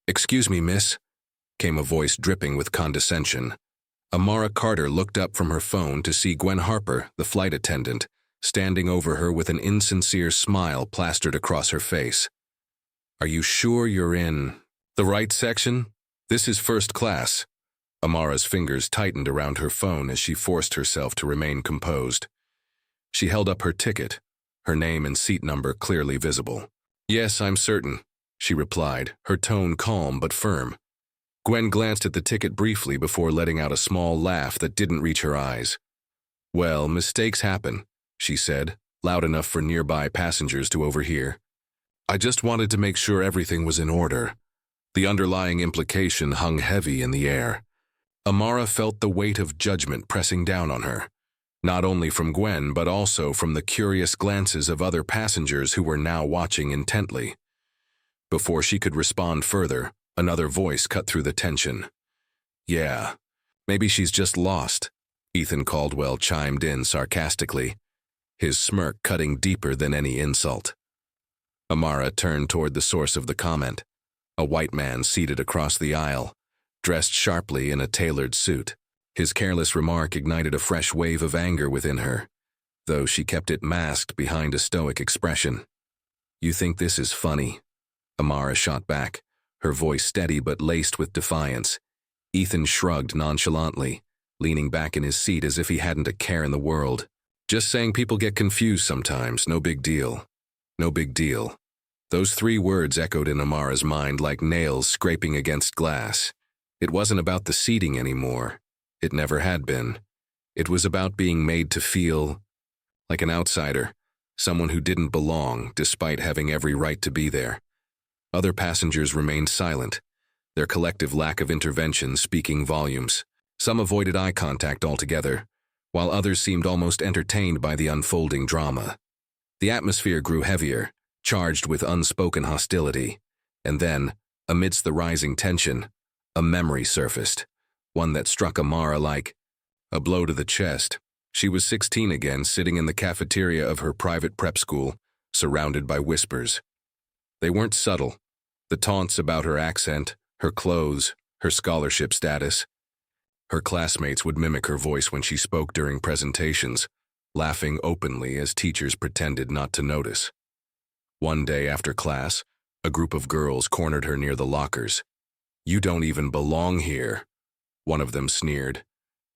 "Excuse me, miss," came a voice dripping with condescension. Amara Carter looked up from her phone to see Gwen Harper, the flight attendant, standing over her with an insincere smile plastered across her face. "Are you sure you're in the right section? This is first class." Amara's fingers tightened around her phone as she forced herself to remain composed. She held up her ticket, her name and seat number clearly visible. "Yes, I'm certain," she replied, her tone calm but firm. Gwen glanced at the ticket briefly before letting out a small laugh that didn't reach her eyes. "Well, mistakes happen," she said, loud enough for nearby passengers to overhear. "I just wanted to make sure everything was in order." The underlying implication hung heavy in the air. Amara felt the weight of judgment pressing down on her, not only from Gwen but also from the curious glances of other passengers who were now watching intently. Before she could respond further, another voice cut through the tension. "Yeah, maybe she's just lost," Ethan Caldwell chimed in sarcastically, his smirk cutting deeper than any insult. Amara turned toward the source of the comment, a white man seated across the aisle, dressed sharply in a tailored suit. His careless remark ignited a fresh wave of anger within her, though she kept it masked behind a stoic expression. "You think this is funny?" Amara shot back, her voice steady but laced with defiance. Ethan shrugged nonchalantly, leaning back in his seat as if he hadn't a care in the world. "Just saying people get confused sometimes, no big deal. No big deal." Those 3 words echoed in Amara's mind like nails scraping against glass. It wasn't about the seating anymore. It never had been. It was about being made to feel like an outsider, someone who didn't belong despite having every right to be there. Other passengers remained silent, their collective lack of intervention speaking volumes. Some avoided eye contact altogether, while others seemed almost entertained by the unfolding drama. The atmosphere grew heavier, charged with unspoken hostility, and then, amidst the rising tension, a memory surfaced, one that struck Amara like a blow to the chest. She was 16 again, sitting in the cafeteria of her private prep school, surrounded by whispers. They weren't subtle. The taunts about her accent, her clothes, her scholarship status. Her classmates would mimic her voice when she spoke during presentations, laughing openly as teachers pretended not to notice. One day after class, a group of girls cornered her near the lockers. "You don't even belong here," one of them sneered.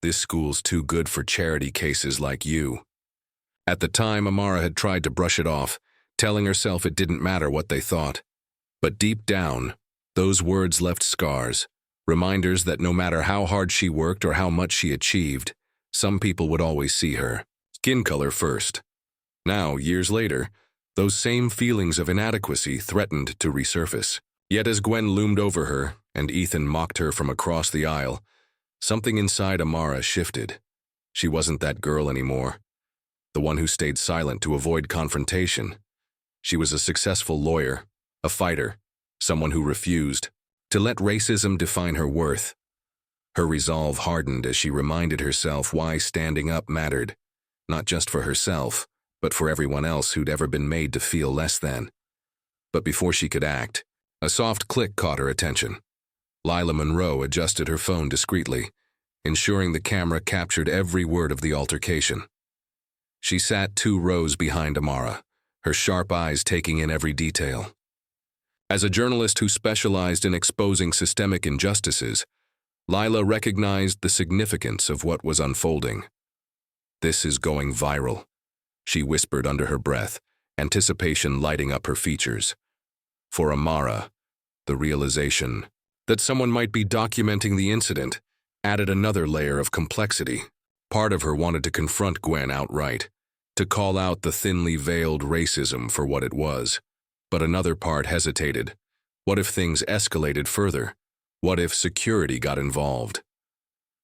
"This school's too good for charity cases like you." At the time, Amara had tried to brush it off, telling herself it didn't matter what they thought. But deep down, those words left scars, reminders that no matter how hard she worked or how much she achieved, some people would always see her skin color first. Now, years later, those same feelings of inadequacy threatened to resurface. Yet as Gwen loomed over her and Ethan mocked her from across the aisle, something inside Amara shifted. She wasn't that girl anymore, the one who stayed silent to avoid confrontation. She was a successful lawyer, a fighter, someone who refused to let racism define her worth. Her resolve hardened as she reminded herself why standing up mattered, not just for herself, but for everyone else who'd ever been made to feel less than. But before she could act, a soft click caught her attention. Lila Monroe adjusted her phone discreetly, ensuring the camera captured every word of the altercation. She sat 2 rows behind Amara, her sharp eyes taking in every detail. As a journalist who specialized in exposing systemic injustices, Lila recognized the significance of what was unfolding. "This is going viral," she whispered under her breath, anticipation lighting up her features. For Amara, the realization that someone might be documenting the incident added another layer of complexity. Part of her wanted to confront Gwen outright, to call out the thinly veiled racism for what it was. But another part hesitated. What if things escalated further? What if security got involved?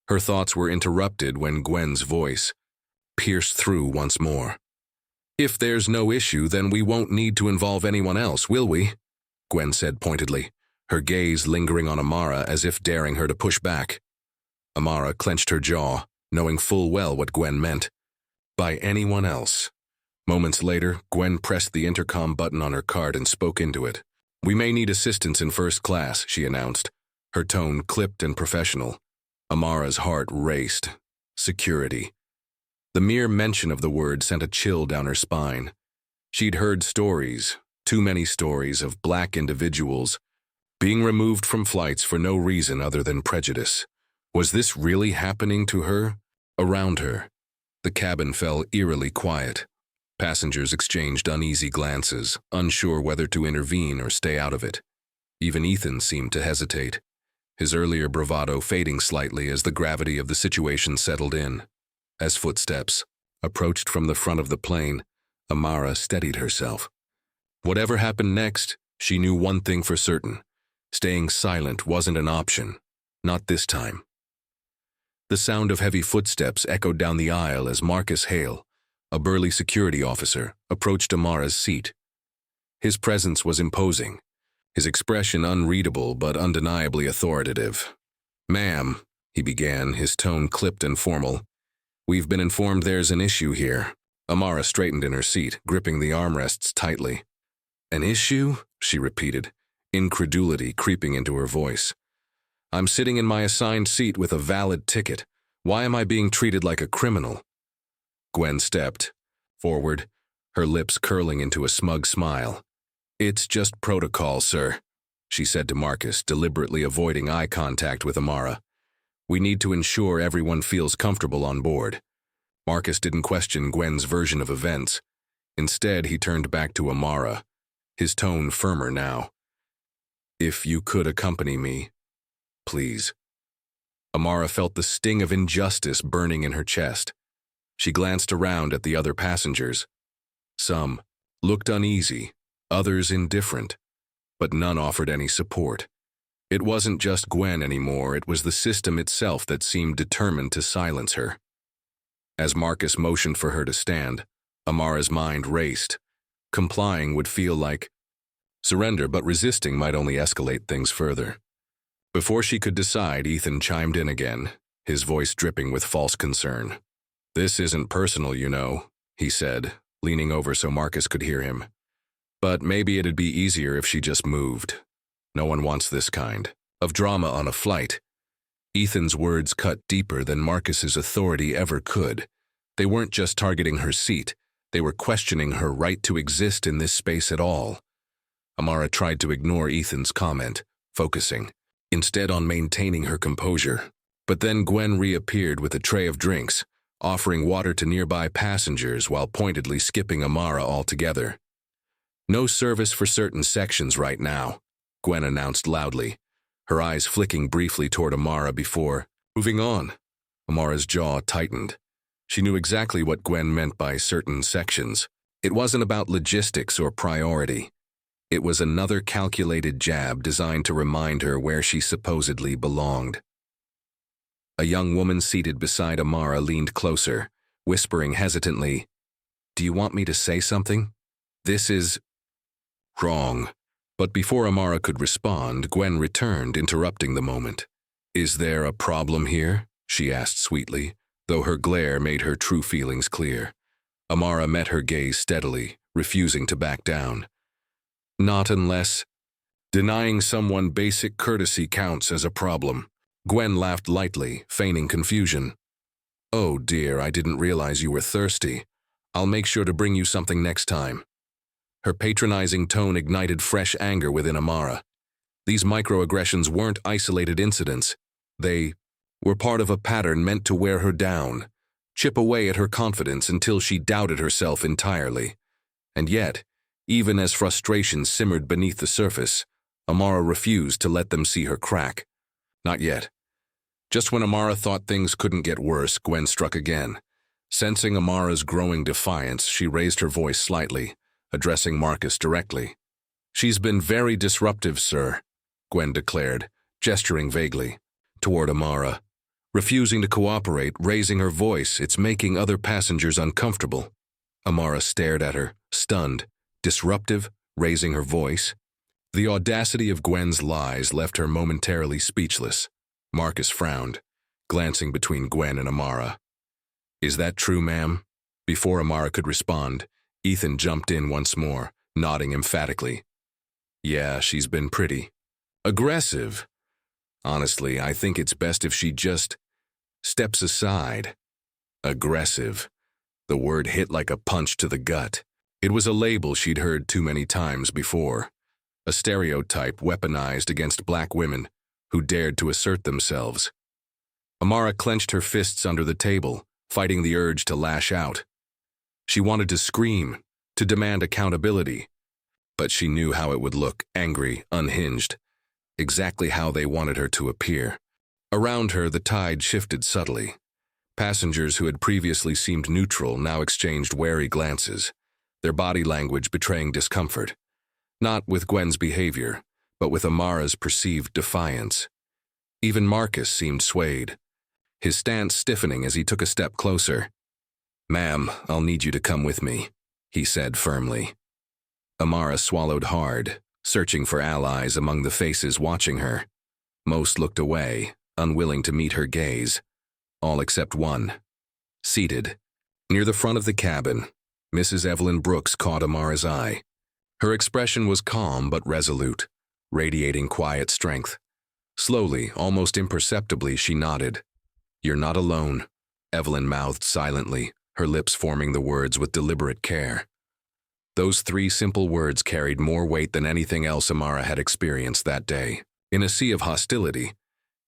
Her thoughts were interrupted when Gwen's voice pierced through once more. "If there's no issue, then we won't need to involve anyone else, will we?" Gwen said pointedly, her gaze lingering on Amara as if daring her to push back. Amara clenched her jaw, knowing full well what Gwen meant. By anyone else. Moments later, Gwen pressed the intercom button on her card and spoke into it. "We may need assistance in first class," she announced, her tone clipped and professional. Amara's heart raced. Security. The mere mention of the word sent a chill down her spine. She'd heard stories, too many stories, of black individuals being removed from flights for no reason other than prejudice. Was this really happening to her? Around her, the cabin fell eerily quiet. Passengers exchanged uneasy glances, unsure whether to intervene or stay out of it. Even Ethan seemed to hesitate, his earlier bravado fading slightly as the gravity of the situation settled in. As footsteps approached from the front of the plane, Amara steadied herself. Whatever happened next, she knew one thing for certain. Staying silent wasn't an option. Not this time. The sound of heavy footsteps echoed down the aisle as Marcus Hale, a burly security officer, approached Amara's seat. His presence was imposing, his expression unreadable but undeniably authoritative. "Ma'am," he began, his tone clipped and formal, "we've been informed there's an issue here." Amara straightened in her seat, gripping the armrests tightly. "An issue?" she repeated, incredulity creeping into her voice. "I'm sitting in my assigned seat with a valid ticket. Why am I being treated like a criminal?" Gwen stepped forward, her lips curling into a smug smile. "It's just protocol, sir," she said to Marcus, deliberately avoiding eye contact with Amara. "We need to ensure everyone feels comfortable on board." Marcus didn't question Gwen's version of events. Instead, he turned back to Amara, his tone firmer now. "If you could accompany me, please." Amara felt the sting of injustice burning in her chest. She glanced around at the other passengers. Some looked uneasy, others indifferent, but none offered any support. It wasn't just Gwen anymore, it was the system itself that seemed determined to silence her. As Marcus motioned for her to stand, Amara's mind raced. Complying would feel like surrender, but resisting might only escalate things further. Before she could decide, Ethan chimed in again, his voice dripping with false concern. "This isn't personal, you know," he said, leaning over so Marcus could hear him. "But maybe it'd be easier if she just moved. No one wants this kind of drama on a flight." Ethan's words cut deeper than Marcus's authority ever could. They weren't just targeting her seat, they were questioning her right to exist in this space at all. Amara tried to ignore Ethan's comment, focusing instead on maintaining her composure. But then Gwen reappeared with a tray of drinks, offering water to nearby passengers while pointedly skipping Amara altogether. "No service for certain sections right now," Gwen announced loudly, her eyes flicking briefly toward Amara before moving on. Amara's jaw tightened. She knew exactly what Gwen meant by certain sections. It wasn't about logistics or priority. It was another calculated jab designed to remind her where she supposedly belonged. A young woman seated beside Amara leaned closer, whispering hesitantly, "Do you want me to say something? This is wrong." But before Amara could respond, Gwen returned, interrupting the moment. "Is there a problem here?" she asked sweetly, though her glare made her true feelings clear. Amara met her gaze steadily, refusing to back down. "Not unless denying someone basic courtesy counts as a problem." Gwen laughed lightly, feigning confusion. "Oh dear, I didn't realize you were thirsty. I'll make sure to bring you something next time." Her patronizing tone ignited fresh anger within Amara. These microaggressions weren't isolated incidents. They were part of a pattern meant to wear her down, chip away at her confidence until she doubted herself entirely. And yet, even as frustration simmered beneath the surface, Amara refused to let them see her crack. Not yet. Just when Amara thought things couldn't get worse, Gwen struck again. Sensing Amara's growing defiance, she raised her voice slightly, addressing Marcus directly. "She's been very disruptive, sir," Gwen declared, gesturing vaguely toward Amara. "Refusing to cooperate, raising her voice, it's making other passengers uncomfortable." Amara stared at her, stunned. Disruptive, raising her voice? The audacity of Gwen's lies left her momentarily speechless. Marcus frowned, glancing between Gwen and Amara. "Is that true, ma'am?" Before Amara could respond, Ethan jumped in once more, nodding emphatically. Yeah, she's been pretty aggressive. Honestly, I think it's best if she just steps aside. Aggressive. The word hit like a punch to the gut. It was a label she'd heard too many times before. A stereotype weaponized against black women who dared to assert themselves. Amara clenched her fists under the table, fighting the urge to lash out. She wanted to scream, to demand accountability, but she knew how it would look, angry, unhinged, exactly how they wanted her to appear. Around her, the tide shifted subtly. Passengers who had previously seemed neutral now exchanged wary glances, their body language betraying discomfort. Not with Gwen's behavior, but with Amara's perceived defiance. Even Marcus seemed swayed, his stance stiffening as he took a step closer. "Ma'am, I'll need you to come with me," he said firmly. Amara swallowed hard, searching for allies among the faces watching her. Most looked away, unwilling to meet her gaze. All except one. Seated, near the front of the cabin, Mrs. Evelyn Brooks caught Amara's eye. Her expression was calm but resolute, radiating quiet strength. Slowly, almost imperceptibly, she nodded. "You're not alone," Evelyn mouthed silently, her lips forming the words with deliberate care. Those three simple words carried more weight than anything else Amara had experienced that day. In a sea of hostility,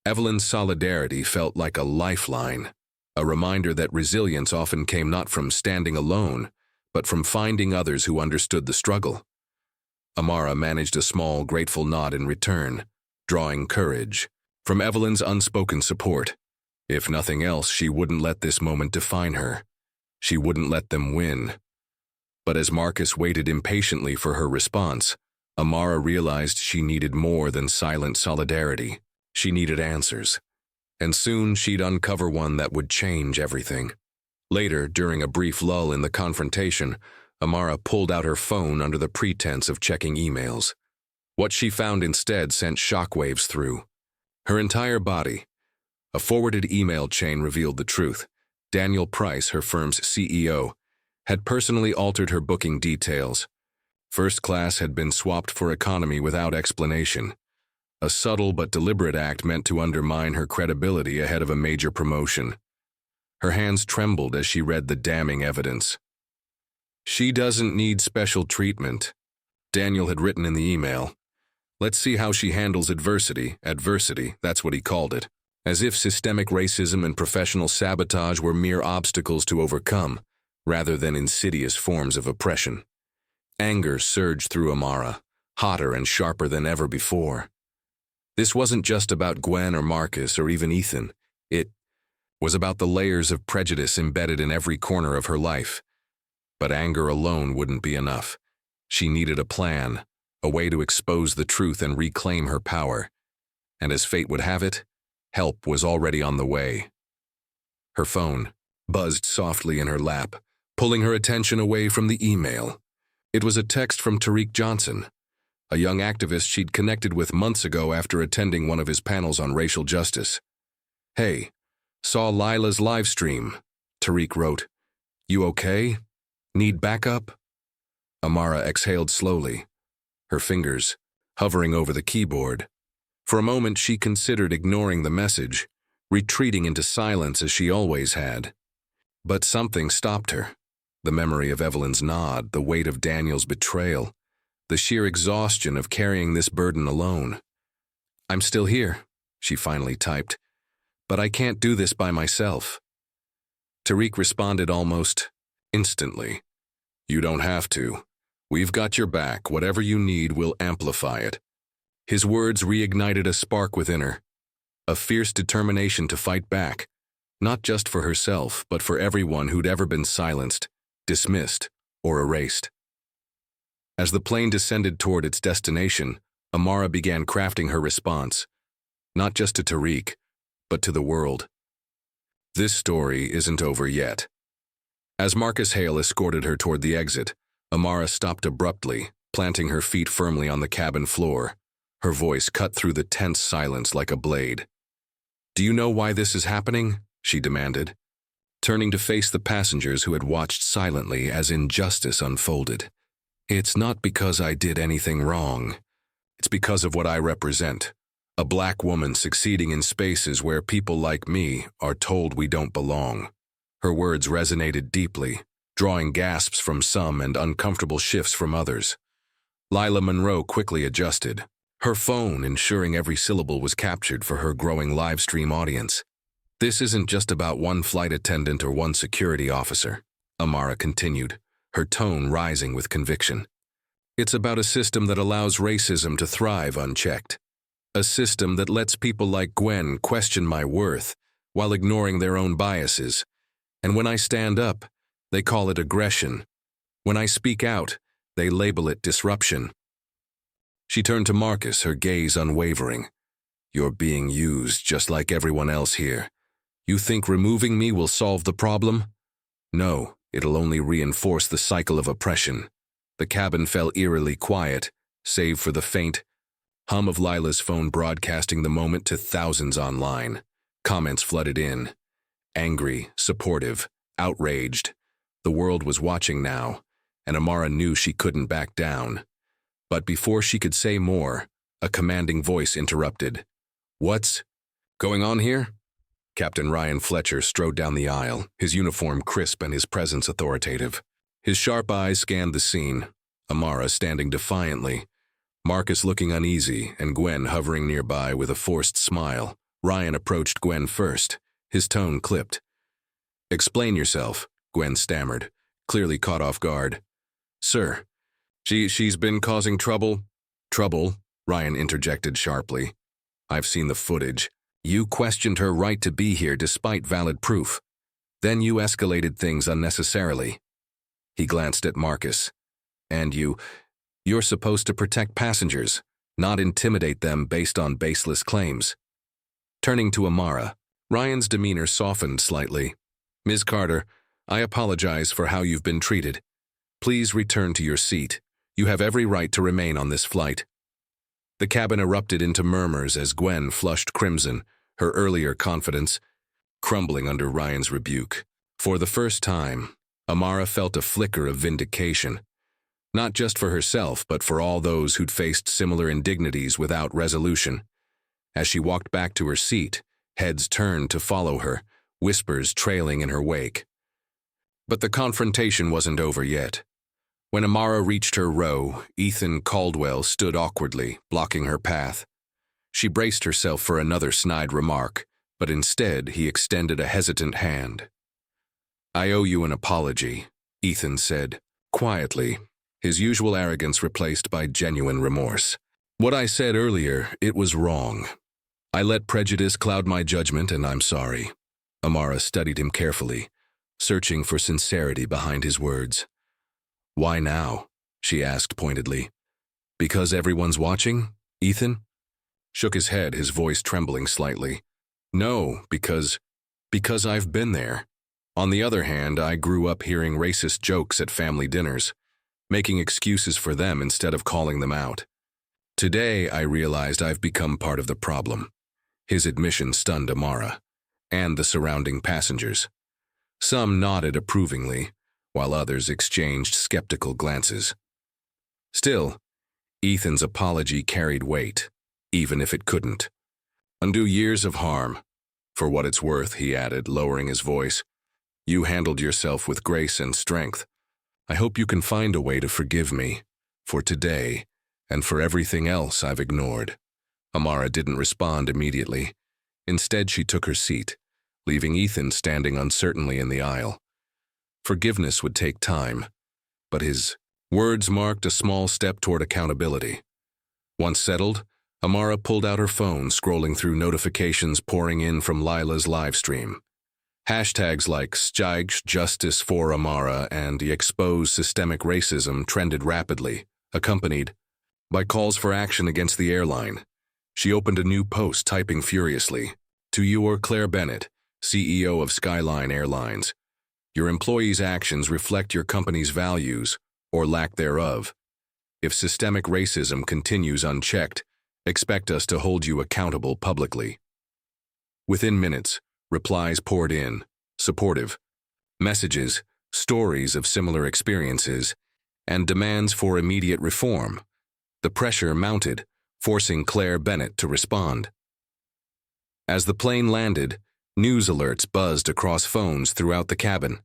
Evelyn's solidarity felt like a lifeline, a reminder that resilience often came not from standing alone, but from finding others who understood the struggle. Amara managed a small, grateful nod in return, drawing courage from Evelyn's unspoken support. If nothing else, she wouldn't let this moment define her. She wouldn't let them win. But as Marcus waited impatiently for her response, Amara realized she needed more than silent solidarity. She needed answers. And soon she'd uncover one that would change everything. Later, during a brief lull in the confrontation, Amara pulled out her phone under the pretense of checking emails. What she found instead sent shockwaves through her entire body. A forwarded email chain revealed the truth. Daniel Price, her firm's CEO, had personally altered her booking details. First class had been swapped for economy without explanation. A subtle but deliberate act meant to undermine her credibility ahead of a major promotion. Her hands trembled as she read the damning evidence. "She doesn't need special treatment," Daniel had written in the email. "Let's see how she handles adversity, that's what he called it. As if systemic racism and professional sabotage were mere obstacles to overcome, rather than insidious forms of oppression." Anger surged through Amara, hotter and sharper than ever before. This wasn't just about Gwen or Marcus or even Ethan. It was about the layers of prejudice embedded in every corner of her life. But anger alone wouldn't be enough. She needed a plan, a way to expose the truth and reclaim her power. And as fate would have it, help was already on the way. Her phone buzzed softly in her lap, pulling her attention away from the email. It was a text from Tariq Johnson, a young activist she'd connected with months ago after attending one of his panels on racial justice. "Hey, saw Lila's live stream," Tariq wrote. "You okay? Need backup?" Amara exhaled slowly, her fingers hovering over the keyboard. For a moment she considered ignoring the message, retreating into silence as she always had. But something stopped her. The memory of Evelyn's nod, the weight of Daniel's betrayal, the sheer exhaustion of carrying this burden alone. "I'm still here," she finally typed, "but I can't do this by myself." Tariq responded almost instantly. "You don't have to. We've got your back. Whatever you need, we'll amplify it." His words reignited a spark within her, a fierce determination to fight back, not just for herself, but for everyone who'd ever been silenced, dismissed, or erased. As the plane descended toward its destination, Amara began crafting her response, not just to Tariq, but to the world. This story isn't over yet. As Marcus Hale escorted her toward the exit, Amara stopped abruptly, planting her feet firmly on the cabin floor. Her voice cut through the tense silence like a blade. "Do you know why this is happening?" she demanded, turning to face the passengers who had watched silently as injustice unfolded. "It's not because I did anything wrong," It's because of what I represent. A black woman succeeding in spaces where people like me are told we don't belong. Her words resonated deeply, drawing gasps from some and uncomfortable shifts from others. Lila Monroe quickly adjusted, her phone ensuring every syllable was captured for her growing livestream audience. This isn't just about one flight attendant or one security officer, Amara continued, her tone rising with conviction. It's about a system that allows racism to thrive unchecked. A system that lets people like Gwen question my worth while ignoring their own biases. And when I stand up, they call it aggression. When I speak out, they label it disruption. She turned to Marcus, her gaze unwavering. You're being used just like everyone else here. You think removing me will solve the problem? No, it'll only reinforce the cycle of oppression. The cabin fell eerily quiet, save for the faint hum of Lila's phone broadcasting the moment to thousands online. Comments flooded in. Angry, supportive, outraged. The world was watching now, and Amara knew she couldn't back down. But before she could say more, a commanding voice interrupted. What's going on here? Captain Ryan Fletcher strode down the aisle, his uniform crisp and his presence authoritative. His sharp eyes scanned the scene, Amara standing defiantly, Marcus looking uneasy, and Gwen hovering nearby with a forced smile. Ryan approached Gwen first, his tone clipped. Explain yourself, Gwen stammered, clearly caught off guard. Sir, she's been causing trouble. Trouble, Ryan interjected sharply. I've seen the footage. You questioned her right to be here despite valid proof. Then you escalated things unnecessarily. He glanced at Marcus. And you're supposed to protect passengers, not intimidate them based on baseless claims. Turning to Amara, Ryan's demeanor softened slightly. Ms. Carter, I apologize for how you've been treated. Please return to your seat. You have every right to remain on this flight. The cabin erupted into murmurs as Gwen flushed crimson, her earlier confidence crumbling under Ryan's rebuke. For the first time, Amara felt a flicker of vindication, not just for herself but for all those who'd faced similar indignities without resolution. As she walked back to her seat, heads turned to follow her, whispers trailing in her wake. But the confrontation wasn't over yet. When Amara reached her row, Ethan Caldwell stood awkwardly, blocking her path. She braced herself for another snide remark, but instead he extended a hesitant hand. I owe you an apology, Ethan said, quietly, his usual arrogance replaced by genuine remorse. What I said earlier, it was wrong. I let prejudice cloud my judgment, and I'm sorry. Amara studied him carefully, searching for sincerity behind his words. Why now? She asked pointedly. Because everyone's watching, Ethan? Shook his head, his voice trembling slightly. No, because I've been there. On the other hand, I grew up hearing racist jokes at family dinners, making excuses for them instead of calling them out. Today, I realized I've become part of the problem. His admission stunned Amara, and the surrounding passengers. Some nodded approvingly, while others exchanged skeptical glances. Still, Ethan's apology carried weight, even if it couldn't undo years of harm. For what it's worth, he added, lowering his voice, you handled yourself with grace and strength. I hope you can find a way to forgive me, for today, and for everything else I've ignored. Amara didn't respond immediately. Instead, she took her seat, leaving Ethan standing uncertainly in the aisle. Forgiveness would take time, but his words marked a small step toward accountability. Once settled, Amara pulled out her phone, scrolling through notifications pouring in from Lila's livestream. Hashtags like #Steig Justice for Amara and Expose Systemic Racism trended rapidly, accompanied by calls for action against the airline. She opened a new post, typing furiously, To you, Claire Bennett, CEO of Skyline Airlines. Your employees' actions reflect your company's values, or lack thereof. If systemic racism continues unchecked, expect us to hold you accountable publicly. Within minutes, replies poured in, supportive messages, stories of similar experiences, and demands for immediate reform. The pressure mounted, forcing Claire Bennett to respond. As the plane landed, news alerts buzzed across phones throughout the cabin.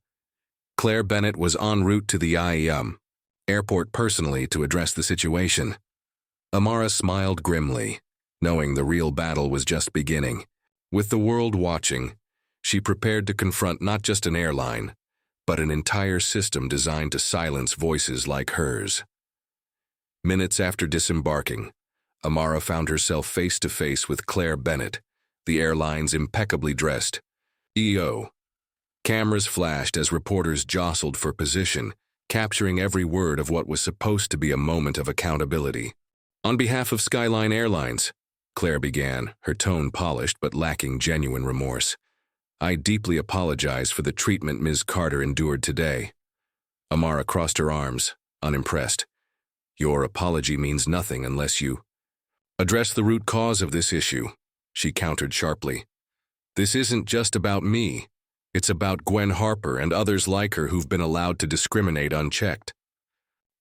Claire Bennett was en route to the airport personally to address the situation. Amara smiled grimly, knowing the real battle was just beginning. With the world watching, she prepared to confront not just an airline, but an entire system designed to silence voices like hers. Minutes after disembarking, Amara found herself face to face with Claire Bennett, the airline's impeccably dressed EO. Cameras flashed as reporters jostled for position, capturing every word of what was supposed to be a moment of accountability. On behalf of Skyline Airlines, Claire began, her tone polished but lacking genuine remorse. I deeply apologize for the treatment Ms. Carter endured today. Amara crossed her arms, unimpressed. Your apology means nothing unless you address the root cause of this issue, she countered sharply. This isn't just about me. It's about Gwen Harper and others like her who've been allowed to discriminate unchecked.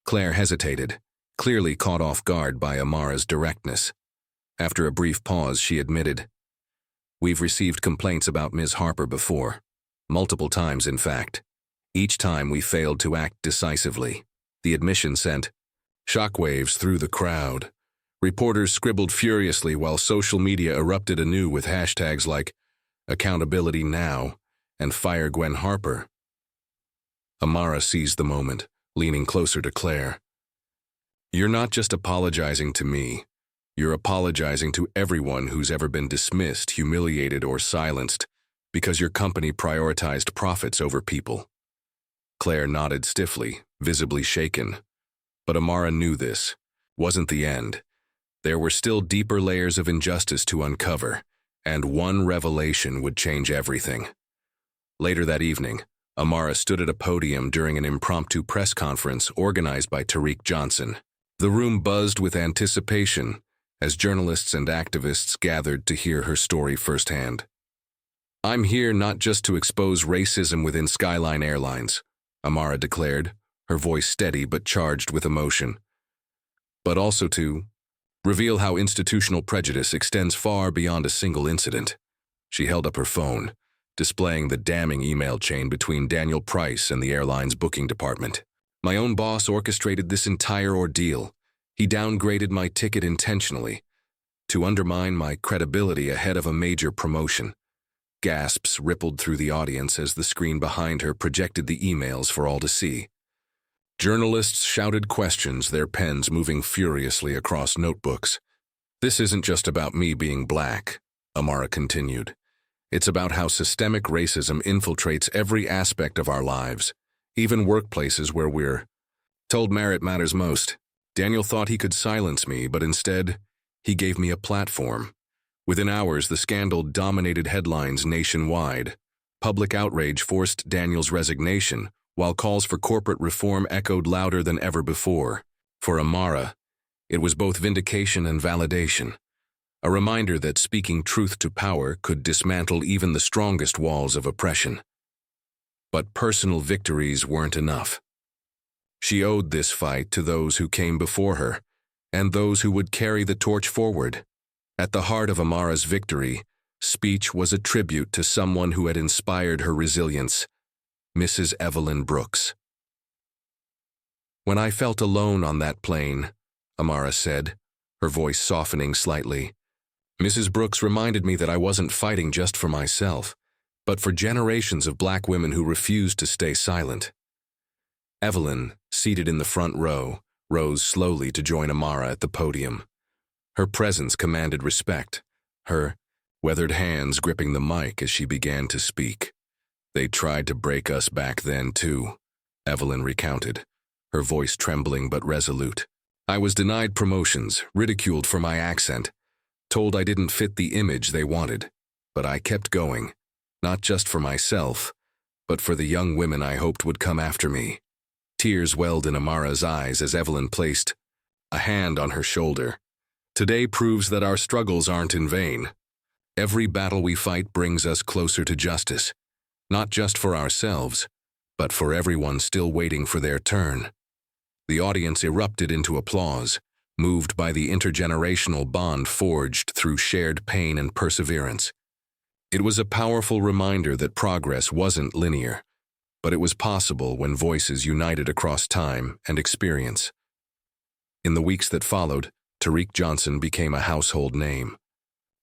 Claire hesitated, clearly caught off guard by Amara's directness. After a brief pause, she admitted, We've received complaints about Ms. Harper before. Multiple times, in fact. Each time we failed to act decisively. The admission sent shockwaves through the crowd. Reporters scribbled furiously while social media erupted anew with hashtags like Accountability Now and Fire Gwen Harper. Amara seized the moment, leaning closer to Claire. You're not just apologizing to me. You're apologizing to everyone who's ever been dismissed, humiliated, or silenced because your company prioritized profits over people. Claire nodded stiffly, visibly shaken. But Amara knew this wasn't the end. There were still deeper layers of injustice to uncover, and one revelation would change everything. Later that evening, Amara stood at a podium during an impromptu press conference organized by Tariq Johnson. The room buzzed with anticipation as journalists and activists gathered to hear her story firsthand. I'm here not just to expose racism within Skyline Airlines, Amara declared, her voice steady but charged with emotion, but also to reveal how institutional prejudice extends far beyond a single incident. She held up her phone, displaying the damning email chain between Daniel Price and the airline's booking department. My own boss orchestrated this entire ordeal. He downgraded my ticket intentionally to undermine my credibility ahead of a major promotion. Gasps rippled through the audience as the screen behind her projected the emails for all to see. Journalists shouted questions, their pens moving furiously across notebooks. This isn't just about me being black, Amara continued. It's about how systemic racism infiltrates every aspect of our lives, even workplaces where we're told merit matters most. Daniel thought he could silence me, but instead, he gave me a platform. Within hours, the scandal dominated headlines nationwide. Public outrage forced Daniel's resignation, while calls for corporate reform echoed louder than ever before. For Amara, it was both vindication and validation. A reminder that speaking truth to power could dismantle even the strongest walls of oppression. But personal victories weren't enough. She owed this fight to those who came before her, and those who would carry the torch forward. At the heart of Amara's victory, speech was a tribute to someone who had inspired her resilience, Mrs. Evelyn Brooks. When I felt alone on that plane, Amara said, her voice softening slightly, Mrs. Brooks reminded me that I wasn't fighting just for myself, but for generations of black women who refused to stay silent. Evelyn, seated in the front row, rose slowly to join Amara at the podium. Her presence commanded respect, her weathered hands gripping the mic as she began to speak. They tried to break us back then, too, Evelyn recounted, her voice trembling but resolute. I was denied promotions, ridiculed for my accent, told I didn't fit the image they wanted, but I kept going, not just for myself, but for the young women I hoped would come after me. Tears welled in Amara's eyes as Evelyn placed a hand on her shoulder. Today proves that our struggles aren't in vain. Every battle we fight brings us closer to justice, not just for ourselves, but for everyone still waiting for their turn. The audience erupted into applause, moved by the intergenerational bond forged through shared pain and perseverance. It was a powerful reminder that progress wasn't linear, but it was possible when voices united across time and experience. In the weeks that followed, Tariq Johnson became a household name.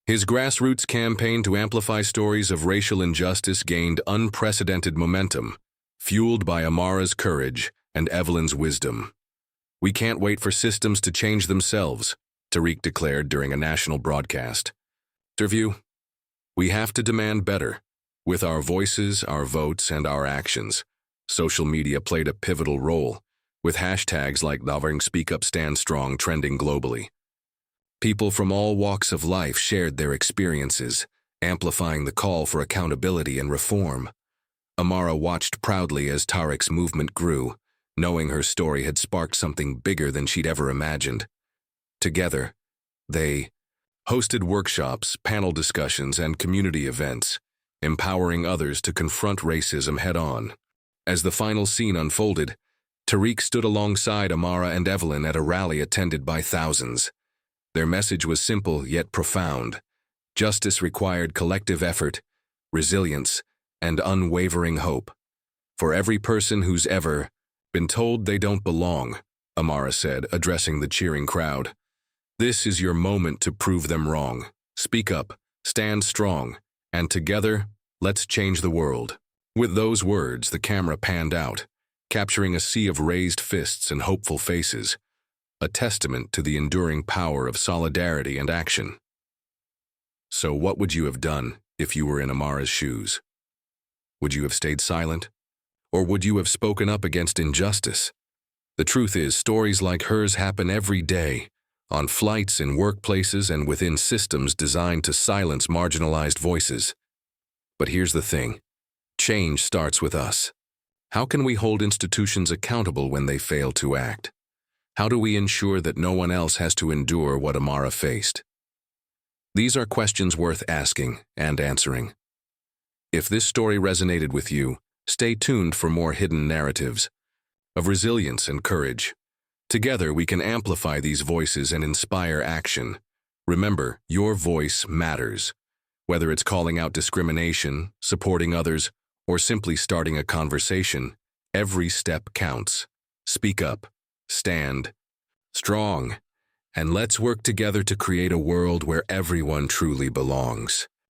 His grassroots campaign to amplify stories of racial injustice gained unprecedented momentum, fueled by Amara's courage and Evelyn's wisdom. "We can't wait for systems to change themselves," Tariq declared during a national broadcast interview. "We have to demand better, with our voices, our votes, and our actions." Social media played a pivotal role, with hashtags like Speak Up Stand Strong trending globally. People from all walks of life shared their experiences, amplifying the call for accountability and reform. Amara watched proudly as Tariq's movement grew, knowing her story had sparked something bigger than she'd ever imagined. Together, they hosted workshops, panel discussions, and community events, empowering others to confront racism head-on. As the final scene unfolded, Tariq stood alongside Amara and Evelyn at a rally attended by thousands. Their message was simple yet profound. Justice required collective effort, resilience, and unwavering hope. "For every person who's ever been told they don't belong," Amara said, addressing the cheering crowd, "this is your moment to prove them wrong. Speak up, stand strong, and together, let's change the world." With those words, the camera panned out, capturing a sea of raised fists and hopeful faces, a testament to the enduring power of solidarity and action. So what would you have done if you were in Amara's shoes? Would you have stayed silent? Or would you have spoken up against injustice? The truth is, stories like hers happen every day, on flights, in workplaces, and within systems designed to silence marginalized voices. But here's the thing. Change starts with us. How can we hold institutions accountable when they fail to act? How do we ensure that no one else has to endure what Amara faced? These are questions worth asking and answering. If this story resonated with you, stay tuned for more hidden narratives of resilience and courage. Together, we can amplify these voices and inspire action. Remember, your voice matters. Whether it's calling out discrimination, supporting others, or simply starting a conversation, every step counts. Speak up, stand strong, and let's work together to create a world where everyone truly belongs.